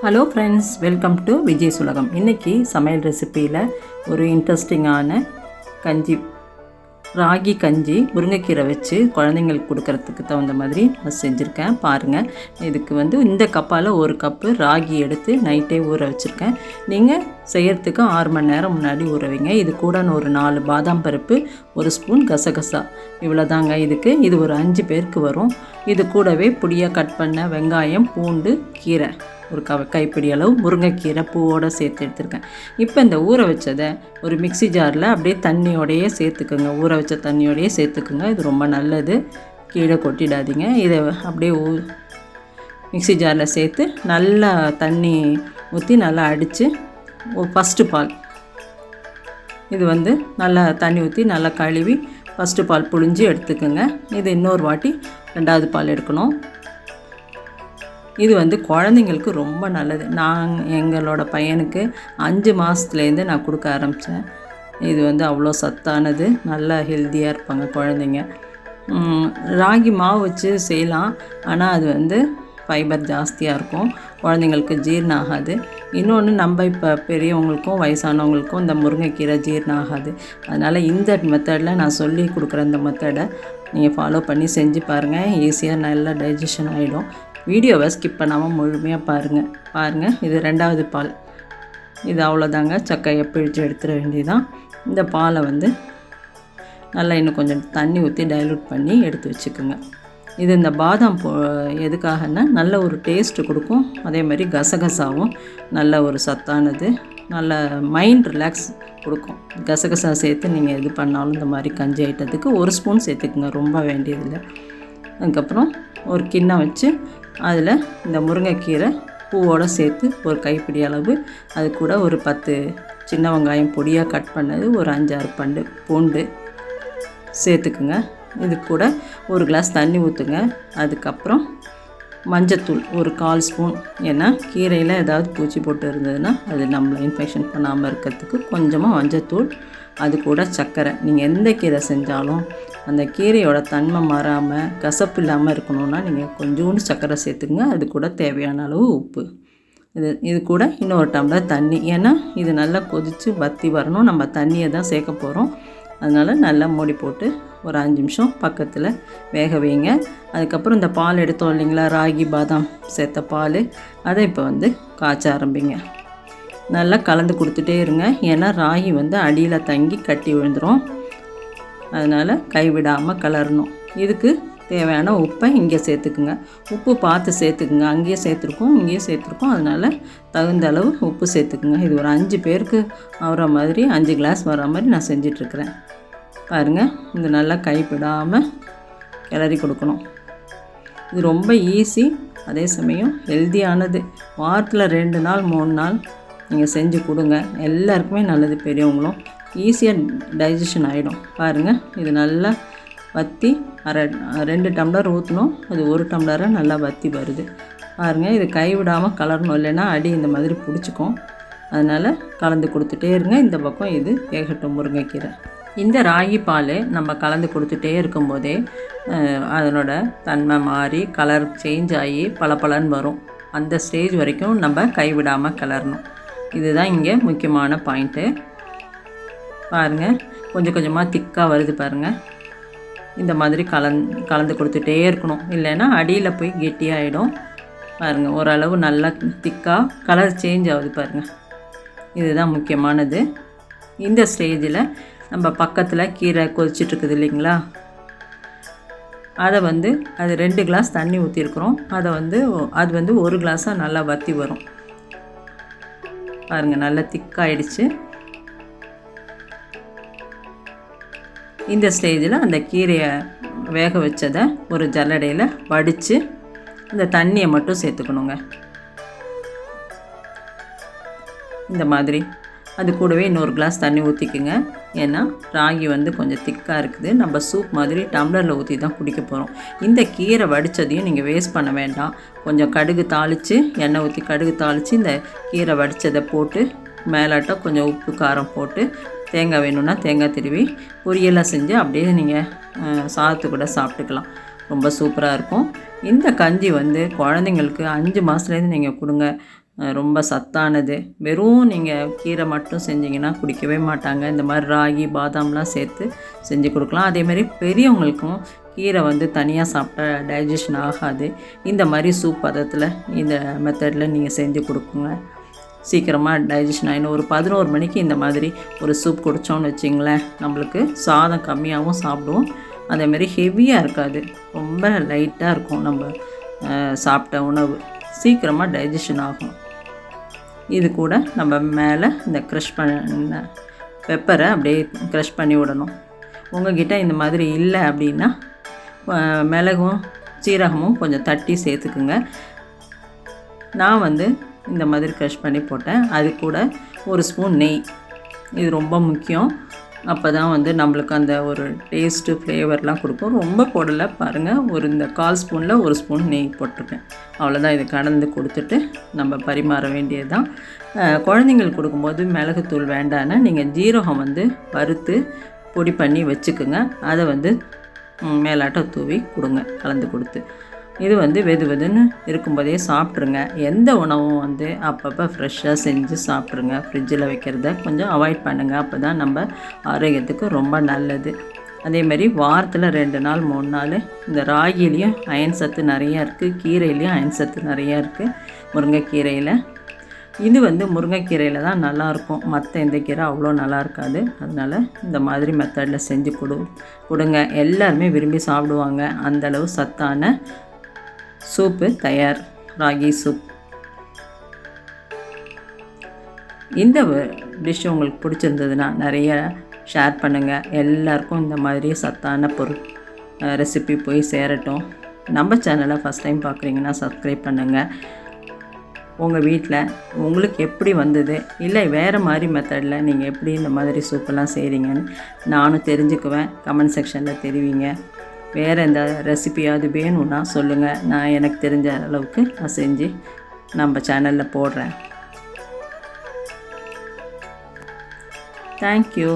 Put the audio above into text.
Hello friends, welcome to Vijay சுலகம். இன்றைக்கி சமையல் ரெசிப்பியில் ஒரு இன்ட்ரெஸ்டிங்கான கஞ்சி, ராகி கஞ்சி முருங்கைக்கீரை வச்சு குழந்தைங்களுக்கு கொடுக்கறதுக்கு தகுந்த மாதிரி நான் செஞ்சுருக்கேன். பாருங்கள், இதுக்கு இந்த கப்பால் ஒரு கப்பு ராகி எடுத்து நைட்டே ஊற வச்சுருக்கேன். நீங்கள் செய்கிறதுக்கு 6 மணி நேரம் முன்னாடி ஊற வைங்க. இது கூட ஒரு 4 பாதாம் பருப்பு, 1 ஸ்பூன் கசகசா, இவ்வளோதாங்க இதுக்கு. இது ஒரு 5 பேருக்கு வரும். இது கூடவே பொடியாக கட் பண்ண வெங்காயம், பூண்டு, கீரை, ஒரு கைப்பிடி அளவு முருங்கைக்கீரை பூவோடு சேர்த்து எடுத்துருக்கேன். இப்போ இந்த ஊற வச்சதை ஒரு மிக்சி ஜாரில் அப்படியே தண்ணியோடையே சேர்த்துக்குங்க. ஊற வச்ச தண்ணியோடையே சேர்த்துக்குங்க. இது ரொம்ப நல்லது, கீழே கொட்டிடாதீங்க. இதை அப்படியே மிக்சி ஜாரில் சேர்த்து நல்லா தண்ணி ஊற்றி நல்லா அடித்து ஃபஸ்ட்டு பால், இது நல்லா தண்ணி ஊற்றி நல்லா கழுவி ஃபஸ்ட்டு பால் புழிஞ்சு எடுத்துக்கோங்க. இது இன்னொரு வாட்டி 2வது பால் எடுக்கணும். இது குழந்தைங்களுக்கு ரொம்ப நல்லது. எங்களோட பையனுக்கு 5 மாதத்துலேருந்து நான் கொடுக்க ஆரம்பித்தேன். இது அவ்வளோ சத்தானது, நல்லா ஹெல்த்தியாக இருப்பாங்க குழந்தைங்க. ராகி மாவு வச்சு செய்யலாம், ஆனால் அது ஃபைபர் ஜாஸ்தியாக இருக்கும், குழந்தைங்களுக்கு ஜீரணம் ஆகாது. இன்னொன்று, நம்ம இப்போ பெரியவங்களுக்கும் வயசானவங்களுக்கும் இந்த முருங்கைக்கீரை ஜீரணம் ஆகாது. அதனால் இந்த மெத்தடில் நான் சொல்லி கொடுக்குற இந்த மெத்தடை நீங்கள் ஃபாலோ பண்ணி செஞ்சு பாருங்கள். ஈஸியாக நல்லா டைஜஷன் ஆகிடும். வீடியோவை ஸ்கிப் பண்ணாமல் முழுமையாக பாருங்கள். இது 2வது பால். இது அவ்வளோதாங்க, சக்கையை பிழிச்சு எடுத்துட வேண்டியதான். இந்த பாலை நல்லா இன்னும் கொஞ்சம் தண்ணி ஊற்றி டைலூட் பண்ணி எடுத்து வச்சுக்கோங்க. இது இந்த பாதாம் எதுக்காகன்னா நல்ல ஒரு டேஸ்ட்டு கொடுக்கும். அதே மாதிரி கசகசாவும் நல்ல ஒரு சத்தானது, நல்ல மைண்ட் ரிலாக்ஸ் கொடுக்கும். கசகசா சேர்த்து நீங்கள் எது பண்ணாலும் இந்த மாதிரி கஞ்சி ஐட்டத்துக்கு 1 ஸ்பூன் சேர்த்துக்குங்க, ரொம்ப வேண்டியதில்லை. அதுக்கப்புறம் ஒரு கிண்ணம் வச்சு அதில் இந்த முருங்கைக்கீரை பூவோடு சேர்த்து ஒரு கைப்பிடி அளவு, அது கூட ஒரு 10 சின்ன வெங்காயம் பொடியாக கட் பண்ணது, ஒரு 5-6 பண்டு பூண்டு சேர்த்துக்குங்க. இது கூட 1 கிளாஸ் தண்ணி ஊற்றுங்க. அதுக்கப்புறம் மஞ்சத்தூள் ஒரு 1/4 ஸ்பூன். ஏன்னா கீரையில் ஏதாவது பூச்சி போட்டு இருந்ததுன்னா அது நம்மளை இன்ஃபெக்ஷன் பண்ணாமல் இருக்கிறதுக்கு கொஞ்சமாக மஞ்சத்தூள். அது கூட சர்க்கரை. நீங்கள் எந்த கீரை செஞ்சாலும் அந்த கீரையோட தன்மை மாறாமல் கசப்பு இல்லாமல் இருக்கணும்னா நீங்கள் கொஞ்சோண்டு சர்க்கரை சேர்த்துங்க. அது கூட தேவையான அளவு உப்பு. இது கூட இன்னொரு டம்ளர் தண்ணி. ஏன்னா இது நல்லா கொதித்து வற்றி வரணும், நம்ம தண்ணியை தான் சேர்க்க போகிறோம். அதனால் நல்லா மூடி போட்டு ஒரு 5 நிமிஷம் பக்கத்தில் வேக வைங்க. அதுக்கப்புறம் இந்த பால் எடுத்தோம் இல்லைங்களா, ராகி பாதாம் சேர்த்த பால், அதை இப்போ காய்ச்ச ஆரம்பிங்க. நல்லா கலந்து கொடுத்துட்டே இருங்க. ஏன்னா ராகி அடியில் தங்கி கட்டி விழுந்துடும். அதனால் கைவிடாமல் கலரணும். இதுக்கு தேவையான உப்பை இங்கே சேர்த்துக்குங்க. உப்பு பார்த்து சேர்த்துக்குங்க. அங்கேயே சேர்த்துருக்கோம், இங்கேயே சேர்த்துருக்கோம். அதனால் தகுந்த அளவு உப்பு சேர்த்துக்குங்க. இது ஒரு 5 பேருக்கு ஆகிற மாதிரி 5 கிளாஸ் வர மாதிரி நான் செஞ்சிட்ருக்கிறேன். பாருங்கள், இது நல்லா கைவிடாமல் கிளறி கொடுக்கணும். இது ரொம்ப ஈஸி, அதே சமயம் ஹெல்த்தியானது. வாரத்தில் 2 நாள் 3 நாள் நீங்கள் செஞ்சு கொடுங்க. எல்லாருக்குமே நல்லது, பெரியவங்களும் ஈஸியாக டைஜஷன் ஆகிடும். பாருங்கள், இது நல்லா வற்றி 2 டம்ளர் ஊற்றணும். அது 1 டம்ளராக நல்லா வற்றி வருது. பாருங்கள், இது கைவிடாமல் கலரணும், இல்லைன்னா அடி இந்த மாதிரி பிடிச்சிக்கும். அதனால் கலந்து கொடுத்துட்டே இருங்க. இந்த பக்கம் இது வேகட்டும் முருங்கைக்கீரை. இந்த ராகி பால் நம்ம கலந்து கொடுத்துட்டே இருக்கும்போதே அதனோட தன்மை மாறி கலர் சேஞ்ச் ஆகி பளபளன்னு வரும். அந்த ஸ்டேஜ் வரைக்கும் நம்ம கைவிடாமல் கலரணும். இதுதான் இங்கே முக்கியமான பாயிண்ட்டு. பாருங்கள், கொஞ்சம் கொஞ்சமாக திக்காக வருது பாருங்கள். இந்த மாதிரி கலந்து கொடுத்துட்டே இருக்கணும், இல்லைன்னா அடியில் போய் கெட்டியாகிடும். பாருங்கள், ஓரளவு நல்லா திக்காக கலர் சேஞ்ச் ஆகுது பாருங்கள். இதுதான் முக்கியமானது. இந்த ஸ்டேஜில் நம்ம பக்கத்தில் கீரை கொதிச்சிட்ருக்குது இல்லைங்களா, அதை அது 2 கிளாஸ் தண்ணி ஊற்றிருக்குறோம். அதை அது 1 கிளாஸாக நல்லா வற்றி வரும். பாருங்கள், நல்லா திக்காயிடுச்சு. இந்த ஸ்டேஜில் அந்த கீரையை வேக வச்சதை ஒரு ஜல்லடையில் வடித்து இந்த தண்ணியை மட்டும் சேர்த்துக்கணுங்க. இந்த மாதிரி அது கூடவே இன்னொரு கிளாஸ் தண்ணி ஊற்றிக்குங்க. ஏன்னா ராகி கொஞ்சம் திக்காக இருக்குது. நம்ம சூப் மாதிரி டம்ளரில் ஊற்றி தான் குடிக்க போகிறோம். இந்த கீரை வடித்ததையும் நீங்கள் வேஸ்ட் பண்ண வேண்டாம். கொஞ்சம் கடுகு தாளித்து, எண்ணெய் ஊற்றி கடுகு தாளித்து இந்த கீரை வடித்ததை போட்டு மேலாட்டம் கொஞ்சம் உப்பு காரம் போட்டு, தேங்காய் வேணும்னா தேங்காய் திருவி பொரியலாக செஞ்சு அப்படியே நீங்கள் சாதத்து கூட சாப்பிட்டுக்கலாம். ரொம்ப சூப்பராக இருக்கும். இந்த கஞ்சி குழந்தைங்களுக்கு 5 மாதத்துலேருந்து நீங்கள் கொடுங்க. ரொம்ப சத்தானது. வெறும் நீங்கள் கீரை மட்டும் செஞ்சிங்கன்னா குடிக்கவே மாட்டாங்க. இந்த மாதிரி ராகி பாதாம்லாம் சேர்த்து செஞ்சு கொடுக்கலாம். அதேமாதிரி பெரியவங்களுக்கும் கீரை வந்து தனியாக சாப்பிட்டா டைஜஷன் ஆகாது. இந்த மாதிரி சூப் பதத்தில் இந்த மெத்தடில் நீங்கள் செஞ்சு கொடுக்குங்க. சீக்கிரமாக டைஜஷன் ஆகிடும். ஒரு 11 மணிக்கு இந்த மாதிரி ஒரு சூப் குடித்தோன்னு வச்சிங்களேன், நம்மளுக்கு சாதம் கம்மியாகவும் சாப்பிடுவோம். அதேமாரி ஹெவியாக இருக்காது, ரொம்ப லைட்டாக இருக்கும். நம்ம சாப்பிட்ட உணவு சீக்கிரமாக டைஜஷன் ஆகும். இது கூட நம்ம மேலே இந்த க்ரஷ் பண்ண பெப்பரை அப்படியே க்ரஷ் பண்ணி விடணும். உங்கள்கிட்ட இந்த மாதிரி இல்லை அப்படின்னா மிளகும் சீரகமும் கொஞ்சம் தட்டி சேர்த்துக்குங்க. நான் வந்து இந்த மாதிரி க்ரஷ் பண்ணி போட்டேன். அது கூட ஒரு ஸ்பூன் நெய், இது ரொம்ப முக்கியம். அப்போ தான் வந்து நம்மளுக்கு அந்த ஒரு டேஸ்ட்டு ஃப்ளேவர்லாம் கொடுக்கும். ரொம்ப போடலை பாருங்கள், ஒரு இந்த 1/4 ஸ்பூனில் 1 ஸ்பூன் நெய் போட்டிருக்கேன். அவ்வளோதான். இதை கலந்து கொடுத்துட்டு நம்ம பரிமாற வேண்டியது தான். குழந்தைங்களுக்கு கொடுக்கும்போது மிளகுத்தூள் வேண்டான்னா நீங்கள் ஜீரகம் வந்து வறுத்து பொடி பண்ணி வச்சுக்குங்க. அதை வந்து மேலாட்டம் தூவி கொடுங்க, கலந்து கொடுத்து. இது வந்து வெது வெதுன்னு இருக்கும்போதே சாப்பிட்ருங்க. எந்த உணவும் வந்து அப்பப்போ ஃப்ரெஷ்ஷாக செஞ்சு சாப்பிட்ருங்க. ஃப்ரிட்ஜில் வைக்கிறத கொஞ்சம் அவாய்ட் பண்ணுங்கள். அப்போ தான் நம்ம ஆரோக்கியத்துக்கு ரொம்ப நல்லது. அதேமாதிரி வாரத்தில் 2 நாள் 3 நாள் இந்த ராகிலையும் அயன் சத்து நிறையா இருக்குது, கீரையிலையும் அயன் சத்து நிறையா இருக்குது. முருங்கைக்கீரையில் இது வந்து முருங்கைக்கீரையில் தான் நல்லாயிருக்கும், மற்ற எந்த கீரை அவ்வளோ நல்லா இருக்காது. அதனால் இந்த மாதிரி மெத்தடில் செஞ்சு கொடுங்க. எல்லாருமே விரும்பி சாப்பிடுவாங்க. அந்தளவு சத்தான சூப்பு தயார், ராகி சூப். இந்த டிஷ் உங்களுக்கு பிடிச்சிருந்ததுன்னா நிறைய ஷேர் பண்ணுங்கள். எல்லாருக்கும் இந்த மாதிரி சத்தான ரெசிபி போய் சேரட்டும். நம்ம சேனலை ஃபஸ்ட் டைம் பார்க்குறீங்கன்னா சப்ஸ்கிரைப் பண்ணுங்கள். உங்கள் வீட்டில் உங்களுக்கு எப்படி வந்தது, இல்லை வேறு மாதிரி மெத்தடில் நீங்கள் எப்படி இந்த மாதிரி சூப்பெல்லாம் செய்கிறீங்கன்னு நானும் தெரிஞ்சுக்குவேன். கமெண்ட் செக்ஷனில் தெரிவிங்க. வேறு எந்த ரெசிபியாவது வேணும்னா சொல்லுங்கள். நான் எனக்கு தெரிஞ்ச அளவுக்கு நான் செஞ்சு நம்ம சேனலில் போடுறேன். தேங்க்யூ.